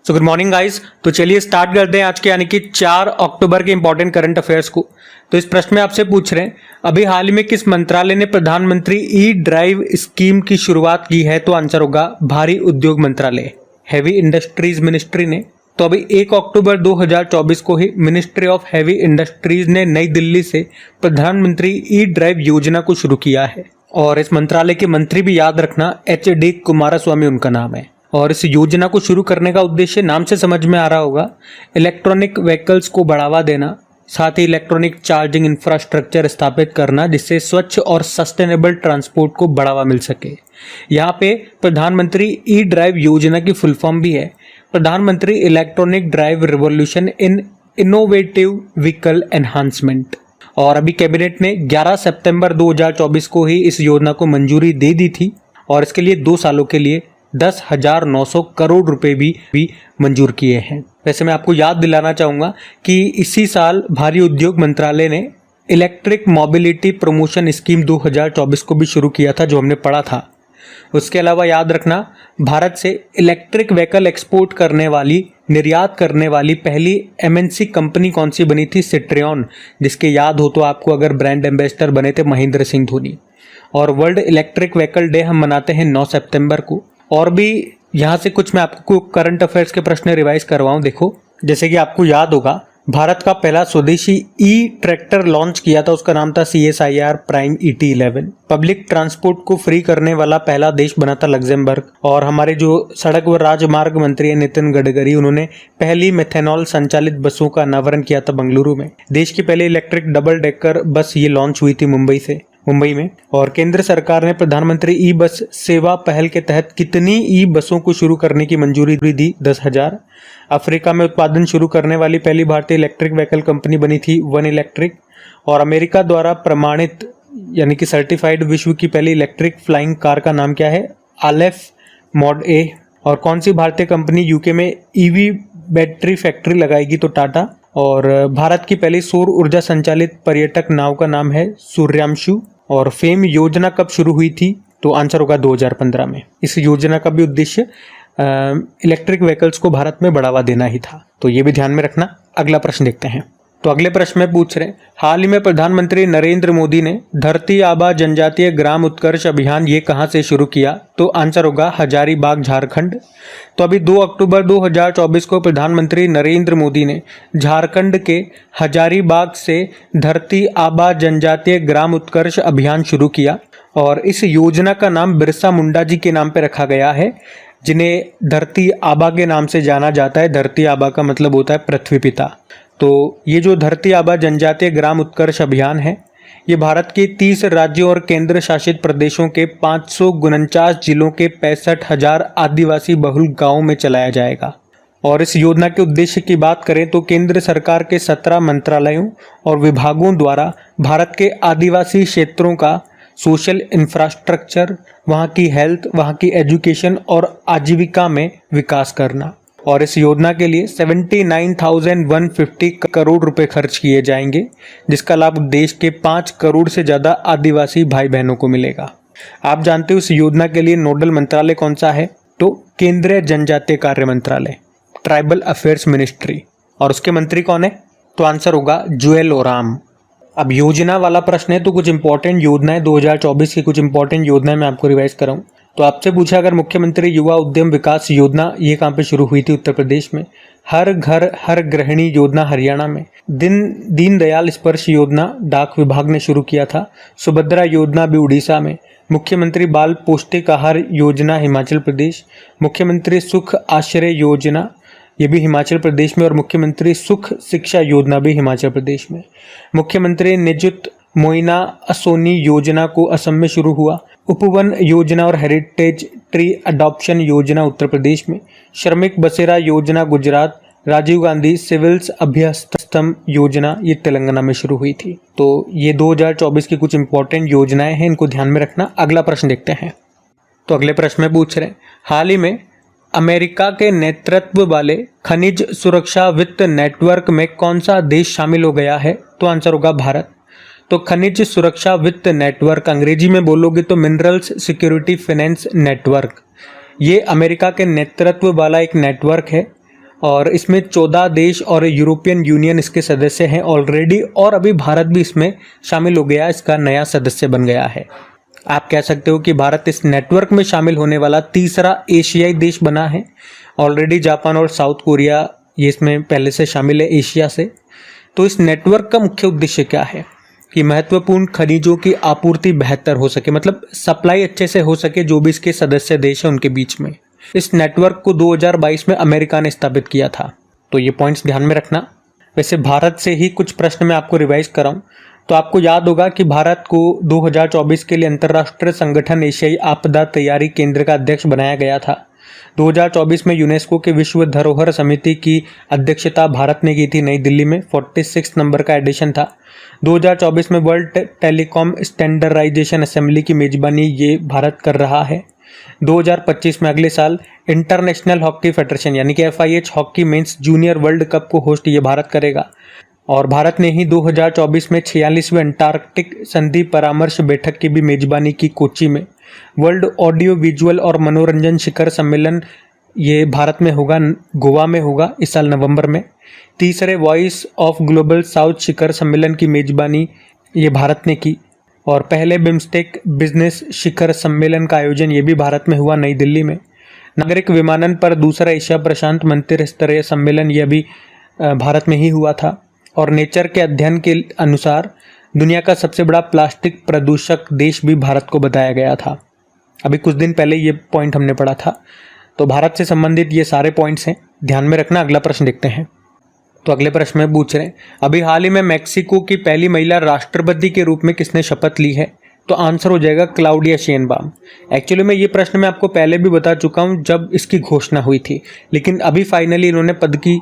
So good morning guys. तो चलिए start करते हैं आज के यानी कि 4 अक्टूबर के इंपॉर्टेंट करंट अफेयर्स को। तो इस प्रश्न में आपसे पूछ रहे हैं अभी हाल ही में किस मंत्रालय ने प्रधानमंत्री ई ड्राइव स्कीम की शुरुआत की है। तो आंसर होगा भारी उद्योग मंत्रालय, हैवी इंडस्ट्रीज मिनिस्ट्री ने। तो अभी 1 अक्टूबर 2024 को ही मिनिस्ट्री ऑफ हैवी इंडस्ट्रीज ने नई दिल्ली से प्रधानमंत्री ई ड्राइव योजना को शुरू किया है। और इस मंत्रालय के मंत्री भी याद रखना HD कुमारस्वामी उनका नाम है। और इस योजना को शुरू करने का उद्देश्य नाम से समझ में आ रहा होगा, इलेक्ट्रॉनिक व्हीकल्स को बढ़ावा देना, साथ ही इलेक्ट्रॉनिक चार्जिंग इंफ्रास्ट्रक्चर स्थापित करना जिससे स्वच्छ और सस्टेनेबल ट्रांसपोर्ट को बढ़ावा मिल सके। यहाँ पे प्रधानमंत्री ई ड्राइव योजना की फुल फॉर्म भी है प्रधानमंत्री electronic drive revolution in innovative vehicle enhancement. और अभी कैबिनेट ने 11 सितंबर 2024 को ही इस योजना को मंजूरी दे दी थी और इसके लिए 2 सालों के लिए 10,900 करोड़ रुपए भी मंजूर किए हैं। वैसे मैं आपको याद दिलाना चाहूँगा कि इसी साल भारी उद्योग मंत्रालय ने इलेक्ट्रिक मोबिलिटी प्रमोशन स्कीम 2024 को भी शुरू किया था, जो हमने पढ़ा था। उसके अलावा याद रखना, भारत से इलेक्ट्रिक व्हीकल एक्सपोर्ट करने वाली, निर्यात करने वाली पहली MNC कंपनी कौन सी बनी थी? सिट्रियन, जिसके याद हो तो आपको अगर ब्रांड एम्बेसडर बने थे महेंद्र सिंह धोनी। और वर्ल्ड इलेक्ट्रिक व्हीकल डे हम मनाते हैं 9 सितंबर को। और भी यहाँ से कुछ मैं आपको करंट अफेयर्स के प्रश्न रिवाइज करवाऊँ। देखो, जैसे कि आपको याद होगा, भारत का पहला स्वदेशी ई ट्रैक्टर लॉन्च किया था, उसका नाम था CSIR prime ET11। Public transport को फ्री करने वाला पहला देश बना था लग्जमबर्ग। और हमारे जो सड़क व राजमार्ग मंत्री हैं नितिन गडकरी, उन्होंने पहली मेथेनॉल संचालित बसों का अनावरण किया था बेंगलुरु में। देश की पहली इलेक्ट्रिक डबल डेकर बस ये लॉन्च हुई थी मुंबई में। और केंद्र सरकार ने प्रधानमंत्री ई बस सेवा पहल के तहत कितनी ई बसों को शुरू करने की मंजूरी दी? 10,000। अफ्रीका में उत्पादन शुरू करने वाली पहली भारतीय इलेक्ट्रिक व्हीकल कंपनी बनी थी वन इलेक्ट्रिक। और अमेरिका द्वारा प्रमाणित यानी कि सर्टिफाइड विश्व की पहली इलेक्ट्रिक फ्लाइंग कार का नाम क्या है? आलेफ मॉड ए। और कौन सी भारतीय कंपनी यूके में EV बैटरी फैक्ट्री लगाएगी? तो टाटा। और भारत की पहली सौर ऊर्जा संचालित पर्यटक नाव का नाम है सूर्यांशु। और फेम योजना कब शुरू हुई थी? तो आंसर होगा 2015 में। इस योजना का भी उद्देश्य इलेक्ट्रिक व्हीकल्स को भारत में बढ़ावा देना ही था, तो ये भी ध्यान में रखना। अगला प्रश्न देखते हैं। तो अगले प्रश्न में पूछ रहे हैं, हाल ही में प्रधानमंत्री नरेंद्र मोदी ने धरती आबा जनजातीय ग्राम उत्कर्ष अभियान ये कहां से शुरू किया? तो आंसर होगा हजारीबाग, झारखंड। तो अभी 2 अक्टूबर 2024 को प्रधानमंत्री नरेंद्र मोदी ने झारखंड के हजारीबाग से धरती आबा जनजातीय ग्राम उत्कर्ष अभियान शुरू किया। और इस योजना का नाम बिरसा मुंडा जी के नाम पे रखा गया है, जिन्हें धरती आबा के नाम से जाना जाता है। धरती आबा का मतलब होता है पृथ्वी पिता। तो ये जो धरती आबा जनजातीय ग्राम उत्कर्ष अभियान है, ये भारत के 30 राज्यों और केंद्र शासित प्रदेशों के 549 जिलों के 65,000 आदिवासी बहुल गांवों में चलाया जाएगा। और इस योजना के उद्देश्य की बात करें तो केंद्र सरकार के 17 मंत्रालयों और विभागों द्वारा भारत के आदिवासी क्षेत्रों का सोशल इंफ्रास्ट्रक्चर, वहाँ की हेल्थ, वहाँ की एजुकेशन और आजीविका में विकास करना। और इस योजना के लिए 79,150 करोड़ रुपए खर्च किए जाएंगे, जिसका लाभ देश के 5 करोड़ से ज़्यादा आदिवासी भाई बहनों को मिलेगा। आप जानते हो इस योजना के लिए नोडल मंत्रालय कौन सा है? तो केंद्रीय जनजातीय कार्य मंत्रालय, ट्राइबल अफेयर्स मिनिस्ट्री। और उसके मंत्री कौन है? तो आंसर होगा जुएल ओराम। अब योजना वाला प्रश्न है, तो कुछ इंपॉर्टेंट योजनाएं 2024 की कुछ इंपॉर्टेंट योजनाएं मैं आपको रिवाइज कराऊं। तो आपसे पूछा अगर मुख्यमंत्री युवा उद्यम विकास योजना ये कहाँ पे शुरू हुई थी? उत्तर प्रदेश में। हर घर हर गृहिणी योजना हरियाणा में। दीनदयाल स्पर्श योजना डाक विभाग ने शुरू किया था। सुभद्रा योजना भी उड़ीसा में। मुख्यमंत्री बाल पौष्टिक आहार योजना हिमाचल प्रदेश। मुख्यमंत्री सुख आश्रय योजना ये भी हिमाचल प्रदेश में। और मुख्यमंत्री सुख शिक्षा योजना भी हिमाचल प्रदेश में। मुख्यमंत्री निजुत मोइना असोनी योजना को असम में शुरू हुआ। उपवन योजना और हेरिटेज ट्री अडॉप्शन योजना उत्तर प्रदेश में। श्रमिक बसेरा योजना गुजरात। राजीव गांधी सिविल्स अभ्यस्तम योजना ये तेलंगाना में शुरू हुई थी। तो ये 2024 की कुछ इंपॉर्टेंट योजनाएं हैं, इनको ध्यान में रखना। अगला प्रश्न देखते हैं। तो अगले प्रश्न में पूछ रहे हैं, हाल ही में अमेरिका के नेतृत्व वाले खनिज सुरक्षा वित्त नेटवर्क में कौन सा देश शामिल हो गया है? तो आंसर होगा भारत। तो खनिज सुरक्षा वित्त नेटवर्क, अंग्रेजी में बोलोगे तो मिनरल्स सिक्योरिटी फाइनेंस नेटवर्क, ये अमेरिका के नेतृत्व वाला एक नेटवर्क है और इसमें 14 देश और यूरोपियन यूनियन इसके सदस्य हैं ऑलरेडी, और अभी भारत भी इसमें शामिल हो गया, इसका नया सदस्य बन गया है। आप कह सकते हो कि भारत इस नेटवर्क में शामिल होने वाला तीसरा एशियाई देश बना है। ऑलरेडी जापान और साउथ कोरिया ये इसमें पहले से शामिल है एशिया से। तो इस नेटवर्क का मुख्य उद्देश्य क्या है कि महत्वपूर्ण खनिजों की आपूर्ति बेहतर हो सके, मतलब सप्लाई अच्छे से हो सके जो भी इसके सदस्य देश हैं उनके बीच में। इस नेटवर्क को 2022 में अमेरिका ने स्थापित किया था, तो ये पॉइंट्स ध्यान में रखना। वैसे भारत से ही कुछ प्रश्न मैं आपको रिवाइज कराऊं तो आपको याद होगा कि भारत को 2024 के लिए अंतर्राष्ट्रीय संगठन एशियाई आपदा तैयारी केंद्र का अध्यक्ष बनाया गया था। 2024 में यूनेस्को के विश्व धरोहर समिति की अध्यक्षता भारत ने की थी नई दिल्ली में, 46 नंबर का एडिशन था। 2024 में वर्ल्ड टेलीकॉम स्टैंडर्डाइजेशन असेंबली की मेजबानी ये भारत कर रहा है। 2025 में अगले साल इंटरनेशनल हॉकी फेडरेशन यानी कि FIH hockey mains junior world cup को होस्ट ये भारत करेगा। और भारत ने ही 2024 में 46वें अंटार्कटिक संधि परामर्श बैठक की भी मेजबानी की कोच्चि में। वर्ल्ड ऑडियो विजुअल और मनोरंजन शिखर सम्मेलन ये भारत में होगा, गोवा में होगा इस साल नवंबर में। तीसरे वॉइस ऑफ ग्लोबल साउथ शिखर सम्मेलन की मेजबानी ये भारत ने की। और पहले बिम्स्टेक बिजनेस शिखर सम्मेलन का आयोजन ये भी भारत में हुआ नई दिल्ली में। नागरिक विमानन पर दूसरा एशिया प्रशांत मंत्री स्तरीय सम्मेलन ये भी भारत में ही हुआ था। और नेचर के अध्ययन के अनुसार दुनिया का सबसे बड़ा प्लास्टिक प्रदूषक देश भी भारत को बताया गया था। अभी कुछ दिन पहले ये पॉइंट हमने पढ़ा था। तो भारत से संबंधित ये सारे पॉइंट्स हैं, ध्यान में रखना। अगला प्रश्न देखते हैं। तो अगले प्रश्न में पूछ रहे हैं, अभी हाल ही में मैक्सिको की पहली महिला राष्ट्रपति के रूप में किसने शपथ ली है? तो आंसर हो जाएगा क्लाउडिया शेनबाम। एक्चुअली में ये प्रश्न मैं आपको पहले भी बता चुका हूँ जब इसकी घोषणा हुई थी, लेकिन अभी फाइनली इन्होंने पद की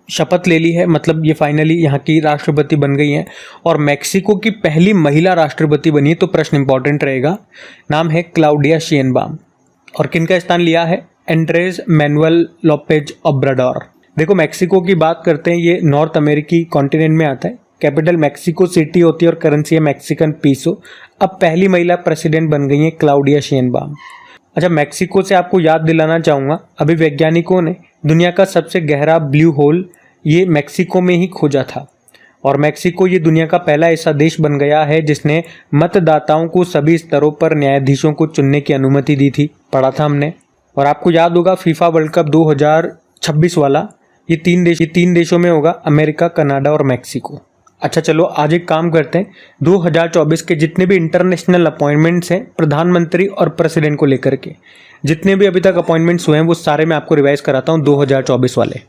शपथ ले ली है, मतलब ये फाइनली यहाँ की राष्ट्रपति बन गई हैं और मैक्सिको की पहली महिला राष्ट्रपति बनी है। तो प्रश्न इंपॉर्टेंट रहेगा, नाम है क्लाउडिया शेनबाम। और किनका स्थान लिया है? Andres Manuel Lopez Obrador. देखो मैक्सिको की बात करते हैं, ये नॉर्थ अमेरिकी कॉन्टिनेंट में आता है। कैपिटल मैक्सिको सिटी होती है और करेंसी है मैक्सिकन पीसो। अब पहली महिला प्रेसिडेंट बन गई है क्लाउडिया शेनबाम। अच्छा, मैक्सिको से आपको याद दिलाना चाहूँगा, अभी वैज्ञानिकों ने दुनिया का सबसे गहरा ब्लू होल ये मैक्सिको में ही खोजा था। और मैक्सिको ये दुनिया का पहला ऐसा देश बन गया है जिसने मतदाताओं को सभी स्तरों पर न्यायाधीशों को चुनने की अनुमति दी थी, पढ़ा था हमने। और आपको याद होगा फीफा वर्ल्ड कप 2026 वाला ये तीन देशों में होगा, अमेरिका, कनाडा और मैक्सिको। अच्छा चलो आज एक काम करते हैं, 2024 के जितने भी इंटरनेशनल अपॉइंटमेंट्स हैं प्रधानमंत्री और प्रेसिडेंट को लेकर के, जितने भी अभी तक अपॉइंटमेंट्स हुए हैं वो सारे मैं आपको रिवाइज कराता हूँ 2024 वाले।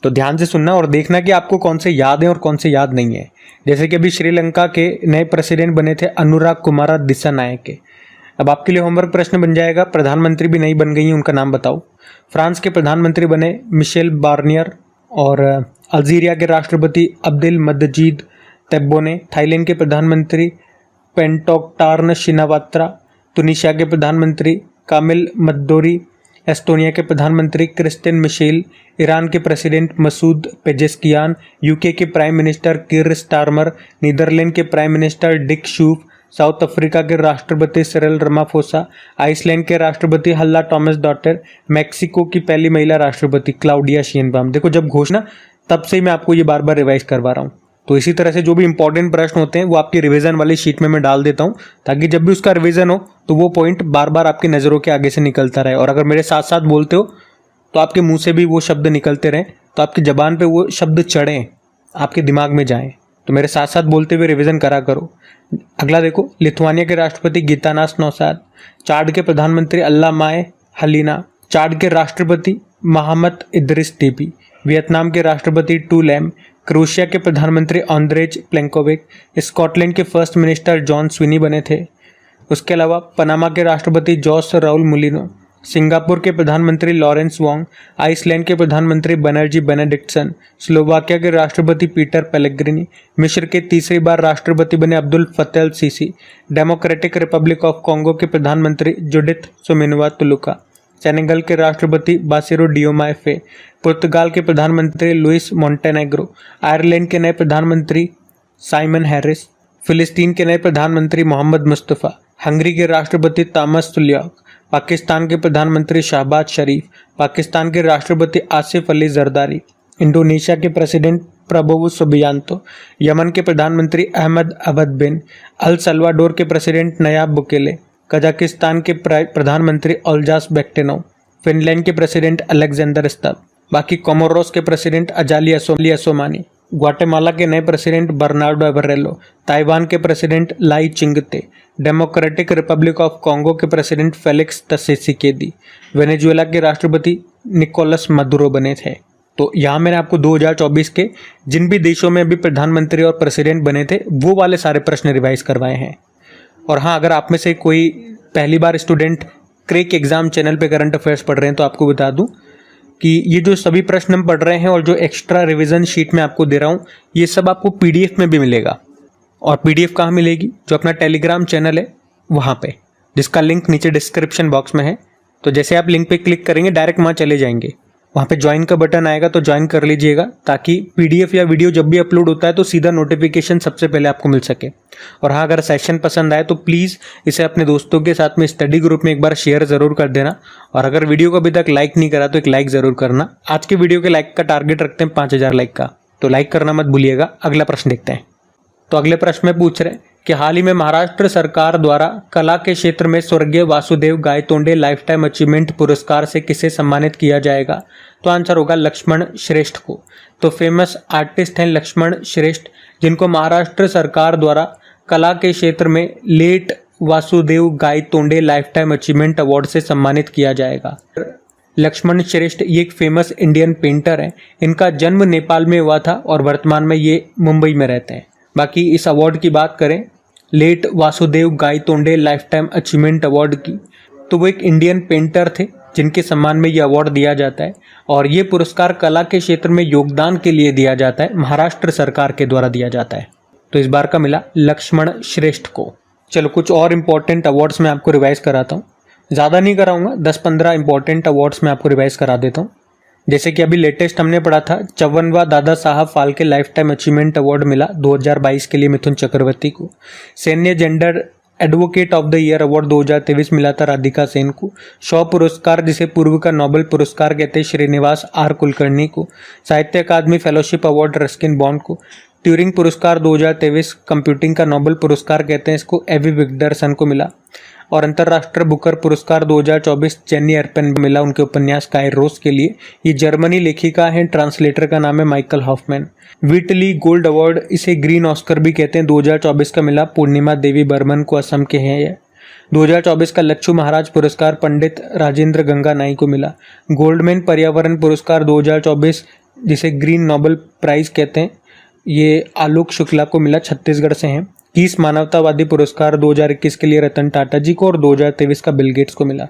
तो ध्यान से सुनना और देखना कि आपको कौन से याद हैं और कौन से याद नहीं है। जैसे कि अभी श्रीलंका के नए प्रेसिडेंट बने थे अनुराग कुमारा दिसानायके के। अब आपके लिए होमवर्क प्रश्न बन जाएगा, प्रधानमंत्री भी नई बन गई हैं, उनका नाम बताओ। फ्रांस के प्रधानमंत्री बने मिशेल बार्नियर। और अल्जीरिया के राष्ट्रपति अब्देल मजीद तेब्बोने। थाईलैंड के प्रधानमंत्री पेंटोक्टार्न शिनावात्रा। तुनिशिया के प्रधानमंत्री कामिल मद्दोरी। एस्टोनिया के प्रधानमंत्री क्रिस्टियन मिशेल। ईरान के प्रेसिडेंट मसूद पेजेस्कियान। यूके के prime minister Keir Starmer. Netherlands के prime minister Dick Schoof. South Africa के राष्ट्रपति सिरिल रामाफोसा। आइसलैंड के राष्ट्रपति हल्ला टॉमस डॉटर। मैक्सिको की पहली महिला राष्ट्रपति क्लाउडिया शेनबाम। देखो जब घोषणा तब से मैं आपको ये बार बार रिवाइज करवा रहा हूँ। तो इसी तरह से जो भी इंपॉर्टेंट प्रश्न होते हैं वो आपकी रिवीजन वाली शीट में मैं डाल देता हूँ, ताकि जब भी उसका रिवीजन हो तो वो पॉइंट बार बार आपकी नज़रों के आगे से निकलता रहे। और अगर मेरे साथ साथ बोलते हो तो आपके मुंह से भी वो शब्द निकलते रहें, तो आपकी जबान पे वो शब्द चढ़ें, आपके दिमाग में जाएं। तो मेरे साथ साथ बोलते हुए रिवीजन करा करो। अगला देखो, लिथुआनिया के राष्ट्रपति गीतानास नौसाद। चाड के प्रधानमंत्री अल्लामाए हलीना। चाड के राष्ट्रपति मोहम्मद इद्रिस डेबी। वियतनाम के राष्ट्रपति टू लैम। क्रोएशिया के प्रधानमंत्री आंद्रेज प्लेंकोविक। स्कॉटलैंड के फर्स्ट मिनिस्टर जॉन स्विनी बने थे। उसके अलावा पनामा के राष्ट्रपति जॉस राउल मुलिनो। सिंगापुर के प्रधानमंत्री लॉरेंस वोंग। आइसलैंड के प्रधानमंत्री बनर्जी बेनेडिक्टसन। स्लोवाकिया के राष्ट्रपति पीटर पेलेग्रिनी। मिस्र के तीसरी बार राष्ट्रपति बने Abdel Fattah Sisi. Democratic Republic of Congo के प्रधानमंत्री जुडिथ सुमिनवा तुलुका। सेनेगल के राष्ट्रपति बासिरो डियोमाए फे। पुर्तगाल के प्रधानमंत्री लुइस मोंटेनेग्रो। आयरलैंड के नए प्रधानमंत्री साइमन हैरिस। फिलिस्तीन के नए प्रधानमंत्री मोहम्मद मुस्तफ़ा। हंगरी के राष्ट्रपति तामस तुलियाक। पाकिस्तान के प्रधानमंत्री शहबाज शरीफ, पाकिस्तान के राष्ट्रपति आसिफ अली जरदारी, इंडोनेशिया के प्रेसिडेंट प्रबोवो सुबियांतो, यमन के प्रधानमंत्री अहमद अबद बिन, अल सल्वाडोर के प्रेसिडेंट नयाब बुकेले, कजाकिस्तान के प्रधानमंत्री ओल्जास बेक्टेनोव, फिनलैंड के प्रेसिडेंट अलेक्जेंडर स्तब, बाकी कोमोरोस के प्रेसिडेंट अजाली असोमानी, ग्वाटेमाला के नए प्रेसिडेंट बर्नार्डो एबरेलो, ताइवान के president lie Chingte, democratic Republic of Congo के प्रेसिडेंट फेलिक्स त्सेसिकेदी, वेनेजुएला के राष्ट्रपति निकोलस मदुरो बने थे। तो यहाँ मैंने आपको 2024 के जिन भी देशों में अभी प्रधानमंत्री और प्रेसिडेंट बने थे वो वाले सारे प्रश्न रिवाइज करवाए हैं। और हाँ, अगर आप में से कोई पहली बार स्टूडेंट क्रेक एग्जाम चैनल पे करंट अफेयर्स पढ़ रहे हैं तो आपको बता दूं कि ये जो सभी प्रश्न हम पढ़ रहे हैं और जो एक्स्ट्रा रिवीजन शीट में आपको दे रहा हूँ ये सब आपको पीडीएफ में भी मिलेगा। और पीडीएफ कहाँ मिलेगी? जो अपना टेलीग्राम चैनल है वहाँ पे, जिसका लिंक नीचे डिस्क्रिप्शन बॉक्स में है। तो जैसे आप लिंक पे क्लिक करेंगे डायरेक्ट वहाँ चले जाएंगे, वहाँ पे ज्वाइन का बटन आएगा तो ज्वाइन कर लीजिएगा, ताकि पीडीएफ या वीडियो जब भी अपलोड होता है तो सीधा नोटिफिकेशन सबसे पहले आपको मिल सके। और हाँ, अगर सेशन पसंद आए तो प्लीज़ इसे अपने दोस्तों के साथ में स्टडी ग्रुप में एक बार शेयर ज़रूर कर देना। और अगर वीडियो को अभी तक लाइक नहीं करा तो एक लाइक ज़रूर करना। आज के वीडियो के लाइक का टारगेट रखते हैं 5000 लाइक का, तो लाइक करना मत भूलिएगा। अगला प्रश्न देखते हैं। तो अगले प्रश्न में पूछ रहे हैं कि हाल ही में महाराष्ट्र सरकार द्वारा कला के क्षेत्र में स्वर्गीय Vasudev Gaitonde lifetime achievement पुरस्कार से किसे सम्मानित किया जाएगा? तो आंसर होगा लक्ष्मण श्रेष्ठ को। तो फेमस आर्टिस्ट हैं लक्ष्मण श्रेष्ठ, जिनको महाराष्ट्र सरकार द्वारा कला के क्षेत्र में late Vasudev Gaitonde lifetime achievement award से सम्मानित किया जाएगा। लक्ष्मण श्रेष्ठ ये एक फेमस इंडियन पेंटर हैं। इनका जन्म नेपाल में हुआ था और वर्तमान में ये मुंबई में रहते हैं। बाकी इस अवार्ड की बात करें, late Vasudev Gaitonde lifetime achievement award की, तो वो एक इंडियन पेंटर थे जिनके सम्मान में ये अवार्ड दिया जाता है। और ये पुरस्कार कला के क्षेत्र में योगदान के लिए दिया जाता है, महाराष्ट्र सरकार के द्वारा दिया जाता है। तो इस बार का मिला लक्ष्मण श्रेष्ठ को। चलो कुछ और इम्पोर्टेंट अवार्ड्स मैं आपको रिवाइज कराता हूँ, ज़्यादा नहीं कराऊंगा, 10-15 इंपॉर्टेंट अवार्ड्स मैं आपको रिवाइज करा देता हूँ। जैसे कि अभी लेटेस्ट हमने पढ़ा था 54वां Dada Saheb Phalke life time achievement award मिला 2022 के लिए मिथुन चक्रवर्ती को। सैन्य gender advocate of the year award 2023 मिला था राधिका सेन को। शॉ पुरस्कार, जिसे पूर्व का नोबेल पुरस्कार कहते हैं, श्रीनिवास आर कुलकर्णी को। साहित्य अकादमी फेलोशिप अवार्ड रस्किन बॉन्ड को। ट्यूरिंग पुरस्कार 2023 कंप्यूटिंग का नोबेल पुरस्कार कहते हैं इसको, एवी विक्टरसन को मिला। और अंतर्राष्ट्रीय बुकर पुरस्कार 2024 जेनी अर्पेन मिला उनके उपन्यास कायरोस के लिए। ये जर्मनी लेखिका हैं, ट्रांसलेटर का नाम है Michael Hoffman. Whitley gold award, इसे ग्रीन ऑस्कर भी कहते हैं, 2024 का मिला पूर्णिमा देवी बर्मन को, असम के हैं ये। 2024 का लच्छू महाराज पुरस्कार पंडित राजेंद्र गंगा नाई को मिला। गोल्डमैन पर्यावरण पुरस्कार 2024, जिसे ग्रीन नोबेल प्राइज कहते हैं, ये आलोक शुक्ला को मिला, छत्तीसगढ़ से हैं। किस मानवतावादी पुरस्कार 2021 के लिए रतन टाटा जी को और 2023 का बिल गेट्स को मिला।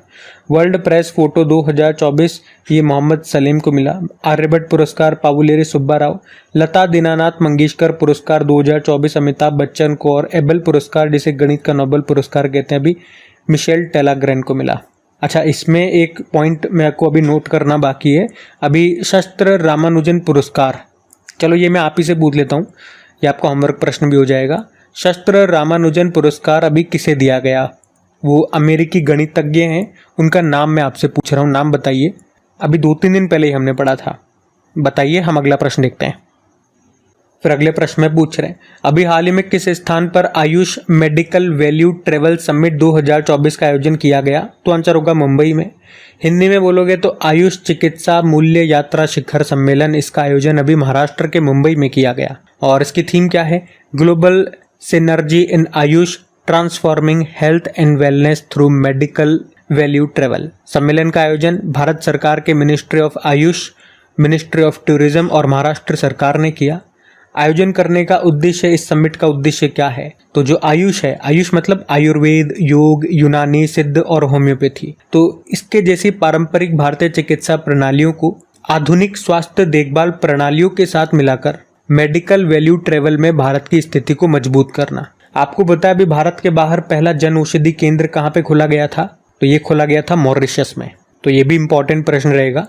वर्ल्ड प्रेस फोटो 2024 ये मोहम्मद सलीम को मिला। आर्यभट्ट पुरस्कार पावुलेरी सुब्बा राव। लता दीनानाथ मंगेशकर पुरस्कार 2024 अमिताभ बच्चन को। और एबल पुरस्कार, जिसे गणित का नोबेल पुरस्कार कहते हैं, अभी मिशेल टेलाग्रेन को मिला। अच्छा, इसमें एक पॉइंट मैं आपको अभी नोट करना बाकी है, अभी शस्त्र रामानुजन पुरस्कार, चलो ये मैं आप ही से पूछ लेता हूँ, ये आपका होमवर्क प्रश्न भी हो जाएगा। शस्त्र रामानुजन पुरस्कार अभी किसे दिया गया? वो अमेरिकी गणितज्ञ हैं, उनका नाम मैं आपसे पूछ रहा हूँ, नाम बताइए। अभी 2-3 दिन पहले ही हमने पढ़ा था, बताइए। हम अगला प्रश्न देखते हैं। फिर अगले प्रश्न में पूछ रहे हैं, अभी हाल ही में किस स्थान पर Ayush medical value travel summit 2024 का आयोजन किया गया? तो आंसर होगा मुंबई में। हिंदी में बोलोगे तो आयुष चिकित्सा मूल्य यात्रा शिखर सम्मेलन, इसका आयोजन अभी महाराष्ट्र के मुंबई में किया गया। और इसकी थीम क्या है? Global synergy in Ayush, transforming health and wellness through medical value travel. सम्मेलन का आयोजन भारत सरकार के ministry of Ayush, ministry of tourism और महाराष्ट्र सरकार ने किया। आयोजन करने का उद्देश्य, इस समिट का उद्देश्य क्या है? तो जो आयुष है, आयुष मतलब आयुर्वेद, योग, यूनानी, सिद्ध और होम्योपैथी, तो इसके जैसी पारंपरिक भारतीय चिकित्सा प्रणालियों को आधुनिक स्वास्थ्य देखभाल प्रणालियों के साथ मिलाकर मेडिकल वैल्यू ट्रेवल में भारत की स्थिति को मजबूत करना। आपको पता है अभी भारत के बाहर पहला जन औषधि केंद्र कहाँ पे खोला गया था? तो ये खोला गया था मॉरिशस में। तो ये भी इंपॉर्टेंट प्रश्न रहेगा।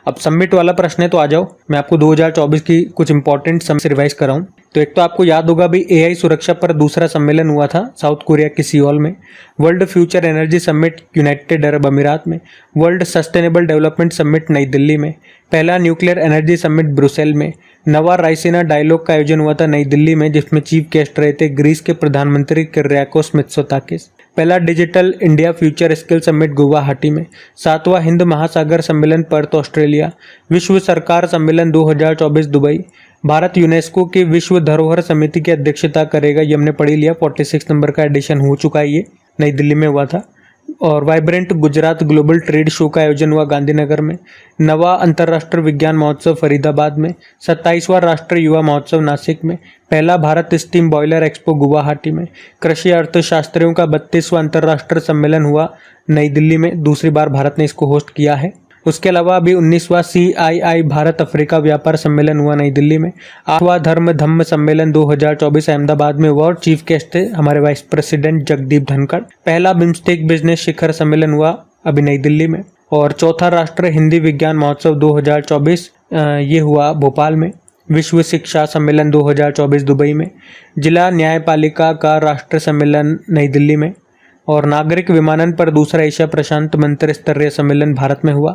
अब समिट वाला प्रश्न है तो आ जाओ, मैं आपको 2024 की कुछ इंपॉर्टेंट समिट रिवाइज कराऊं। तो एक तो आपको याद होगा भी एआई सुरक्षा पर दूसरा सम्मेलन हुआ था साउथ कोरिया के सियोल में, world future energy summit United Arab अमीरात में, वर्ल्ड सस्टेनेबल डेवलपमेंट समिट नई दिल्ली में, पहला न्यूक्लियर एनर्जी समिट ब्रुसेल में, नवा रायसीना डायलॉग का आयोजन हुआ था नई दिल्ली में जिसमें चीफ गेस्ट रहे थे ग्रीस के प्रधानमंत्री किर्याकोस मित्सोताकिस, पहला digital India future skill summit Guwahati में, 7वां हिंद महासागर सम्मेलन पर्थ ऑस्ट्रेलिया, विश्व सरकार सम्मेलन 2024 दुबई, भारत यूनेस्को की विश्व धरोहर समिति की अध्यक्षता करेगा, ये हमने पढ़ी लिया, 46 नंबर का एडिशन हो चुका है, ये नई दिल्ली में हुआ था। और vibrant Gujarat global trade show का आयोजन हुआ गांधीनगर में, नवा अंतर्राष्ट्रीय विज्ञान महोत्सव फरीदाबाद में, 27वां राष्ट्रीय युवा महोत्सव नासिक में, पहला Bharat steam boiler expo Guwahati में, कृषि अर्थशास्त्रियों का 32वां अंतर्राष्ट्रीय सम्मेलन हुआ नई दिल्ली में, दूसरी बार भारत ने इसको होस्ट किया है। उसके अलावा अभी 19वां CII भारत अफ्रीका व्यापार सम्मेलन हुआ नई दिल्ली में, 8वां धर्म धम्म सम्मेलन 2024 अहमदाबाद में हुआ और चीफ गेस्ट थे हमारे वाइस प्रेसिडेंट जगदीप धनखड़, पहला बिम्स्टेक बिजनेस शिखर सम्मेलन हुआ अभी नई दिल्ली में, और चौथा राष्ट्रीय हिंदी विज्ञान महोत्सव 2024 ये हुआ भोपाल में, विश्व शिक्षा सम्मेलन 2024 दुबई में, जिला न्यायपालिका का राष्ट्रीय सम्मेलन नई दिल्ली में, और नागरिक विमानन पर दूसरा एशिया प्रशांत मंत्री स्तरीय सम्मेलन भारत में हुआ,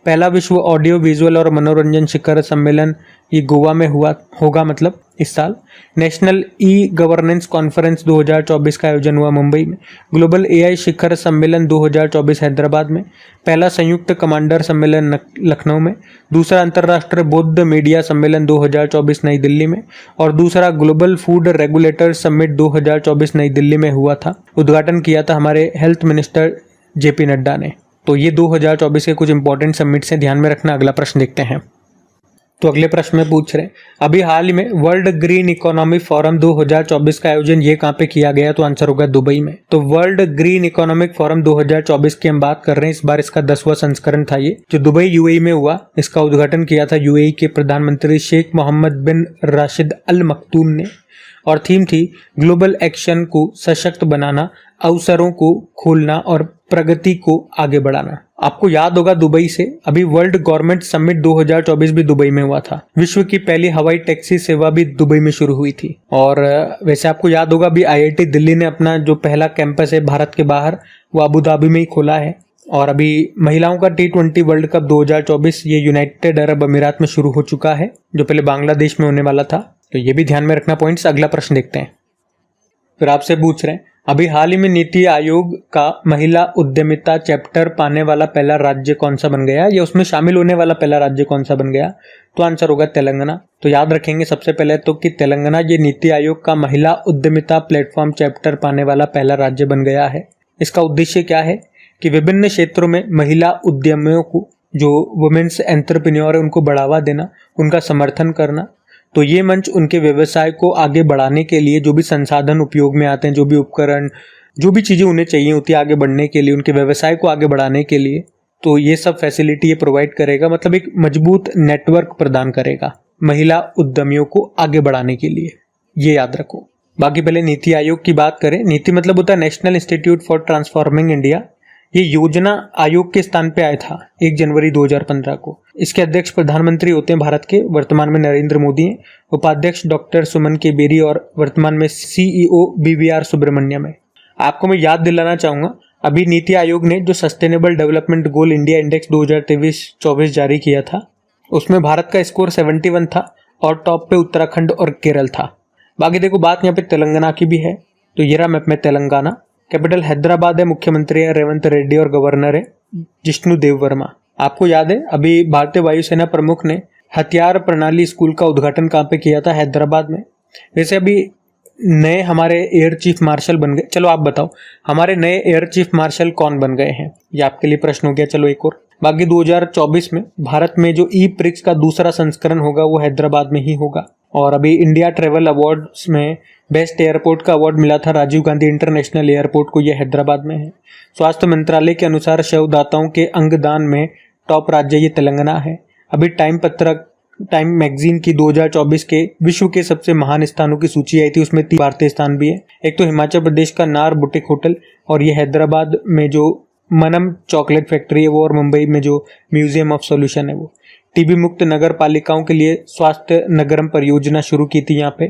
पहला विश्व ऑडियो विजुअल और मनोरंजन शिखर सम्मेलन ये गोवा में होगा मतलब इस साल, नेशनल ई गवर्नेंस कॉन्फ्रेंस 2024 का आयोजन हुआ मुंबई में, ग्लोबल AI शिखर सम्मेलन 2024 हैदराबाद में, पहला संयुक्त कमांडर सम्मेलन लखनऊ में, दूसरा अंतर्राष्ट्रीय बौद्ध मीडिया सम्मेलन 2024 नई दिल्ली में, और दूसरा ग्लोबल फूड रेगुलेटर समिट 2024 नई दिल्ली में हुआ था। उद्घाटन किया था हमारे हेल्थ मिनिस्टर JP नड्डा ने। तो ये 2024 के कुछ इंपॉर्टेंट समिट से ध्यान में रखना। अगला प्रश्न देखते हैं। तो अगले प्रश्न में पूछ रहे हैं अभी हाल ही में वर्ल्ड ग्रीन इकोनॉमिक फोरम 2024 का आयोजन ये कहाँ पे किया गया, तो आंसर होगा दुबई में। तो वर्ल्ड ग्रीन इकोनॉमिक फोरम 2024 की हम बात कर रहे हैं, इस बार इसका 10वां संस्करण था ये, जो दुबई UAE में हुआ। इसका उद्घाटन किया था UAE के प्रधानमंत्री शेख मोहम्मद बिन राशिद अल मक्तूम ने, और थीम थी ग्लोबल एक्शन को सशक्त बनाना, अवसरों को खोलना और प्रगति को आगे बढ़ाना। आपको याद होगा दुबई से अभी वर्ल्ड गवर्नमेंट समिट 2024 भी दुबई में हुआ था। विश्व की पहली हवाई टैक्सी सेवा भी दुबई में शुरू हुई थी। और वैसे आपको याद होगा भी IIT दिल्ली ने अपना जो पहला कैंपस है भारत के बाहर वो अबू धाबी में ही खोला है। और अभी महिलाओं का T20 वर्ल्ड कप 2024 ये यूनाइटेड अरब अमीरात में शुरू हो चुका है, जो पहले बांग्लादेश में होने वाला था। तो ये भी ध्यान में रखना पॉइंट्स। अगला प्रश्न देखते हैं। फिर आपसे पूछ रहे हैं अभी हाल ही में नीति आयोग का महिला उद्यमिता चैप्टर पाने वाला पहला राज्य कौन सा बन गया, या उसमें शामिल होने वाला पहला राज्य कौन सा बन गया, तो आंसर होगा तेलंगाना। तो याद रखेंगे सबसे पहले तो कि तेलंगाना ये नीति आयोग का महिला उद्यमिता प्लेटफॉर्म चैप्टर पाने वाला पहला राज्य बन गया है। इसका उद्देश्य क्या है कि विभिन्न क्षेत्रों में महिला उद्यमियों को, जो वुमेन्स एंटरप्रेन्योर है, उनको बढ़ावा देना, उनका समर्थन करना। तो ये मंच उनके व्यवसाय को आगे बढ़ाने के लिए जो भी संसाधन उपयोग में आते हैं, जो भी उपकरण, जो भी चीज़ें उन्हें चाहिए होती है आगे बढ़ने के लिए, उनके व्यवसाय को आगे बढ़ाने के लिए, तो ये सब फैसिलिटी ये प्रोवाइड करेगा। मतलब एक मजबूत नेटवर्क प्रदान करेगा महिला उद्यमियों को आगे बढ़ाने के लिए, ये याद रखो। बाकी पहले नीति आयोग की बात करें। नीति मतलब होता है national institute for transforming India. ये योजना आयोग के स्थान पे आया था 1 जनवरी 2015 को। इसके अध्यक्ष प्रधानमंत्री होते हैं भारत के, वर्तमान में नरेंद्र मोदी हैं। उपाध्यक्ष डॉक्टर सुमन के बेरी और वर्तमान में CEO BVR सुब्रमण्यम है। आपको मैं याद दिलाना चाहूंगा अभी नीति आयोग ने जो sustainable development goal India index 2023-24 जारी किया था, उसमें भारत का स्कोर 71 था और टॉप पे उत्तराखंड और केरल था। बाकी देखो बात यहाँ पे तेलंगाना की भी है। तो ये रहा मैप में तेलंगाना, कैपिटल हैदराबाद है, मुख्यमंत्री है रेवंत रेड्डी और गवर्नर है जिष्णु देव वर्मा। आपको याद है अभी भारतीय वायुसेना प्रमुख ने हथियार प्रणाली स्कूल का उद्घाटन कहाँ पे किया था, हैदराबाद में। वैसे अभी नए हमारे एयर चीफ मार्शल बन गए। चलो आप बताओ हमारे नए एयर चीफ मार्शल कौन बन गए हैं, ये आपके लिए प्रश्न हो गया। चलो एक और। बाकी 2024 में भारत में जो ई-प्रिक्स का दूसरा संस्करण होगा वो हैदराबाद में ही होगा। और अभी इंडिया ट्रेवल अवार्ड्स में बेस्ट एयरपोर्ट का अवार्ड मिला था राजीव गांधी इंटरनेशनल एयरपोर्ट को, ये हैदराबाद में है। स्वास्थ्य मंत्रालय के अनुसार शवदाताओं के अंगदान में टॉप राज्य ये तेलंगाना है। अभी टाइम मैगजीन की 2024 के विश्व के सबसे महान स्थानों की सूची आई थी, उसमें 3 भारतीय स्थान भी है। एक तो हिमाचल प्रदेश का नार बुटीक होटल, और ये हैदराबाद में जो मनम चॉकलेट फैक्ट्री है वो, और मुंबई में जो म्यूजियम ऑफ सॉल्यूशन है वो। टीबी मुक्त नगर पालिकाओं के लिए स्वास्थ्य नगरम परियोजना शुरू की थी यहाँ पे।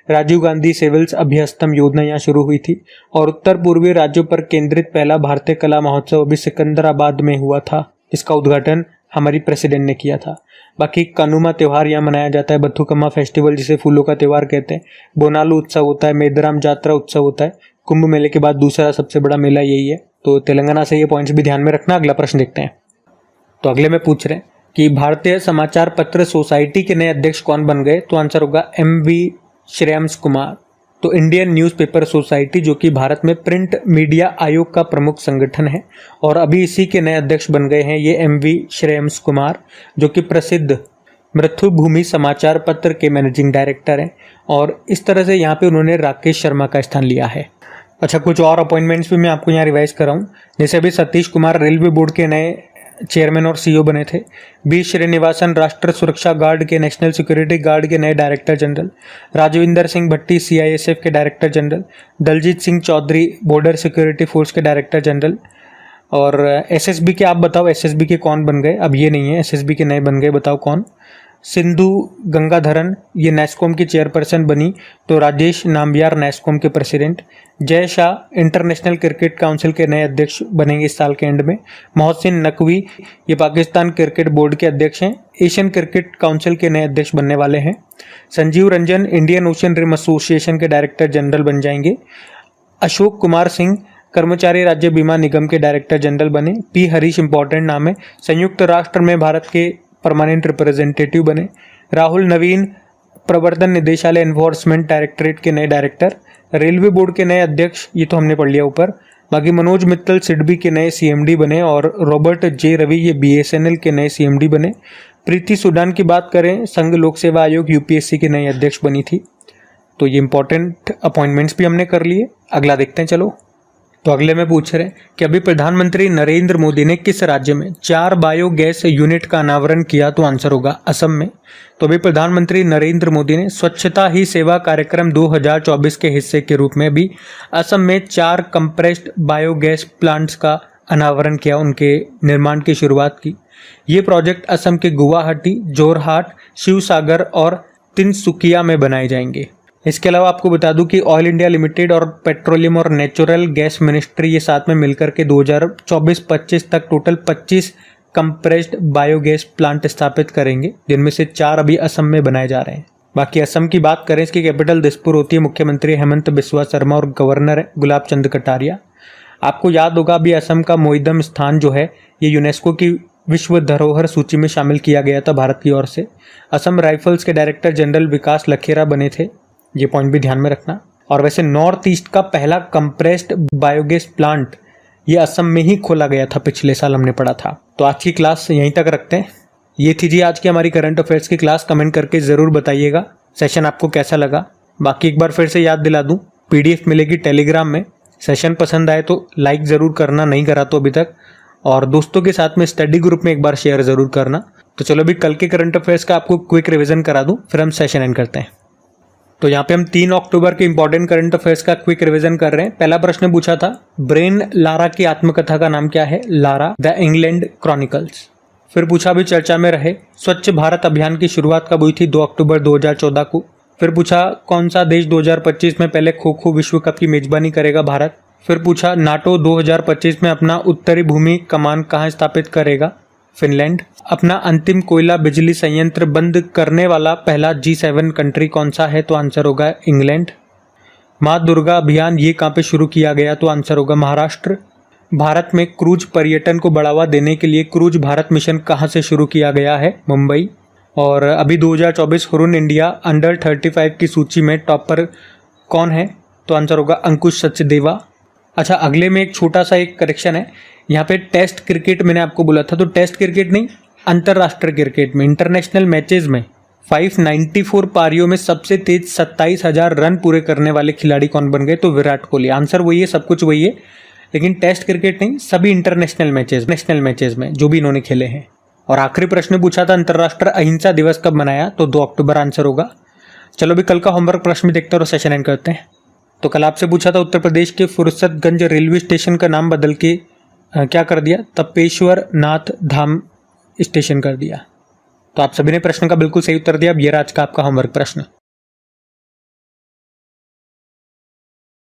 राजीव गांधी सिविल्स अभ्यस्तम योजना यहाँ शुरू हुई थी और उत्तर पूर्वी राज्यों पर केंद्रित पहला भारतीय कला महोत्सव अभी सिकंदराबाद में हुआ था, जिसका उद्घाटन हमारी प्रेसिडेंट ने किया था। बाकी कनुमा त्यौहार यहाँ मनाया जाता है, बथुकम्मा फेस्टिवल जिसे फूलों का त्यौहार कहते हैं, बोनालू उत्सव होता है, मेदराम जात्रा उत्सव होता है। कुंभ मेले के बाद दूसरा सबसे बड़ा मेला यही है। तो तेलंगाना से ये पॉइंट्स भी ध्यान में रखना। अगला प्रश्न देखते हैं। तो अगले में पूछ रहे हैं कि भारतीय समाचार पत्र सोसाइटी के नए अध्यक्ष कौन बन गए? तो आंसर होगा MV श्रेयांश कुमार। तो इंडियन न्यूज़पेपर सोसाइटी जो कि भारत में प्रिंट मीडिया आयोग का प्रमुख संगठन है और अभी इसी के नए अध्यक्ष बन गए हैं ये MV श्रेयांश कुमार, जो कि प्रसिद्ध मृत्युभूमि समाचार पत्र के मैनेजिंग डायरेक्टर हैं और इस तरह से यहाँ पे उन्होंने राकेश शर्मा का स्थान लिया है। अच्छा, कुछ और अपॉइंटमेंट्स भी मैं आपको यहाँ रिवाइज कराऊँ। जैसे अभी सतीश कुमार रेलवे बोर्ड के नए चेयरमैन और CEO बने थे। बी श्रीनिवासन राष्ट्र सुरक्षा गार्ड के नेशनल सिक्योरिटी गार्ड के नए director general. Rajwinder Singh Bhatti CISF के director general. Daljit Singh Chaudhary border security force के डायरेक्टर जनरल। और SSB के आप बताओ, SSB के कौन बन गए? अब ये नहीं है, SSB के नए बन गए, बताओ कौन? सिंधु गंगाधरन ये नेस्कॉम की चेयरपर्सन बनी, तो राजेश नाम्बियार नेस्कॉम के president. Jay Shah international cricket council के नए अध्यक्ष बनेंगे इस साल के एंड में। मोहसिन नकवी ये पाकिस्तान क्रिकेट बोर्ड के अध्यक्ष हैं, एशियन क्रिकेट काउंसिल के नए अध्यक्ष बनने वाले हैं। Sanjeev Ranjan Indian Ocean Rim Association के डायरेक्टर जनरल बन जाएंगे। अशोक कुमार सिंह कर्मचारी राज्य बीमा निगम के डायरेक्टर जनरल बने। P हरीश इंपॉर्टेंट नाम है, संयुक्त राष्ट्र में भारत के परमानेंट रिप्रेजेंटेटिव बने। राहुल नवीन प्रवर्तन निदेशालय एनफोर्समेंट डायरेक्टरेट के नए डायरेक्टर। रेलवे बोर्ड के नए अध्यक्ष ये तो हमने पढ़ लिया ऊपर। बाकी मनोज मित्तल सिडबी के नए CMD बने और रॉबर्ट J रवि ये BSNL के नए CMD बने। प्रीति सुडान की बात करें, संघ लोक सेवा आयोग UPSC के नए अध्यक्ष बनी थी। तो ये इंपॉर्टेंट अपॉइंटमेंट्स भी हमने कर लिए। अगला देखते हैं चलो। तो अगले में पूछ रहे हैं कि अभी प्रधानमंत्री नरेंद्र मोदी ने किस राज्य में 4 बायोगैस यूनिट का अनावरण किया? तो आंसर होगा असम में। तो अभी प्रधानमंत्री नरेंद्र मोदी ने स्वच्छता ही सेवा कार्यक्रम 2024 के हिस्से के रूप में भी असम में 4 कंप्रेस्ड बायोगैस प्लांट्स का अनावरण किया, उनके निर्माण की शुरुआत की। ये प्रोजेक्ट असम के गुवाहाटी, जोरहाट, शिवसागर और तिनसुकिया में बनाए जाएंगे। इसके अलावा आपको बता दूं कि ऑयल इंडिया लिमिटेड और पेट्रोलियम और नेचुरल गैस मिनिस्ट्री ये साथ में मिलकर के 2024-25 तक टोटल 25 कंप्रेस्ड बायोगैस प्लांट स्थापित करेंगे, जिनमें से 4 अभी असम में बनाए जा रहे हैं। बाकी असम की बात करें, इसकी कैपिटल दिसपुर होती है। मुख्यमंत्री हेमंत बिस्वा शर्मा और गवर्नर गुलाब चंद कटारिया। आपको याद होगा अभी असम का मोइदम स्थान जो है ये यूनेस्को की विश्व धरोहर सूची में शामिल किया गया था भारत की ओर से। असम राइफल्स के डायरेक्टर जनरल विकास लखेरा बने थे, ये पॉइंट भी ध्यान में रखना। और वैसे नॉर्थ ईस्ट का पहला कंप्रेस्ड बायोगैस प्लांट ये असम में ही खोला गया था, पिछले साल हमने पढ़ा था। तो आज की क्लास यहीं तक रखते हैं। ये थी जी आज की हमारी करंट अफेयर्स की क्लास। कमेंट करके ज़रूर बताइएगा सेशन आपको कैसा लगा। बाकी एक बार फिर से याद दिला दूं, PDF मिलेगी टेलीग्राम में। सेशन पसंद आए तो लाइक ज़रूर करना, नहीं करा तो अभी तक, और दोस्तों के साथ में स्टडी ग्रुप में एक बार शेयर ज़रूर करना। तो चलो अभी कल के करंट अफेयर्स का आपको क्विक रिविजन करा दूँ, फिर हम सेशन एंड करते हैं। तो यहाँ पे हम 3 अक्टूबर के इंपॉर्टेंट करंट अफेयर्स का क्विक रिवीजन कर रहे हैं। पहला प्रश्न पूछा था, ब्रेन लारा की आत्मकथा का नाम क्या है? Lara the England chronicles. फिर पूछा भी चर्चा में रहे, स्वच्छ भारत अभियान की शुरुआत कब हुई थी? 2 अक्टूबर 2014 को। फिर पूछा कौन सा देश 2025 में पहले खो खो विश्व कप की मेजबानी करेगा? भारत। फिर पूछा नाटो 2025 में अपना उत्तरी भूमि कमान कहाँ स्थापित करेगा? फिनलैंड। अपना अंतिम कोयला बिजली संयंत्र बंद करने वाला पहला G7 कंट्री कौन सा है? तो आंसर होगा इंग्लैंड। माँ दुर्गा अभियान ये कहाँ पे शुरू किया गया? तो आंसर होगा महाराष्ट्र। भारत में क्रूज पर्यटन को बढ़ावा देने के लिए क्रूज भारत मिशन कहाँ से शुरू किया गया है? मुंबई। और अभी 2024 हुरुन इंडिया अंडर 35 की सूची में टॉप पर कौन है? तो आंसर होगा अंकुश सचदेवा। अच्छा, अगले में एक छोटा सा एक करेक्शन है। यहाँ पे टेस्ट क्रिकेट मैंने आपको बोला था, तो टेस्ट क्रिकेट नहीं, अंतर्राष्ट्रीय क्रिकेट में इंटरनेशनल मैचेस में 594 पारियों में सबसे तेज 27,000 रन पूरे करने वाले खिलाड़ी कौन बन गए? तो विराट कोहली। आंसर वही है, सब कुछ वही है, लेकिन टेस्ट क्रिकेट नहीं, सभी इंटरनेशनल मैचेस में जो भी इन्होंने खेले हैं। और आखिरी प्रश्न पूछा था, अंतर्राष्ट्रीय अहिंसा दिवस कब मनाया? तो 2 अक्टूबर आंसर होगा। चलो अभी कल का होमवर्क प्रश्न भी देखते हैं और सेशन एंड करते हैं। तो कल आपसे पूछा था उत्तर प्रदेश के फुर्सतगंज रेलवे स्टेशन का नाम बदल के क्या कर दिया? तपेश्वर नाथ धाम स्टेशन कर दिया। तो आप सभी ने प्रश्न का बिल्कुल सही उत्तर दिया। अब ये रहा आज का आपका होमवर्क प्रश्न।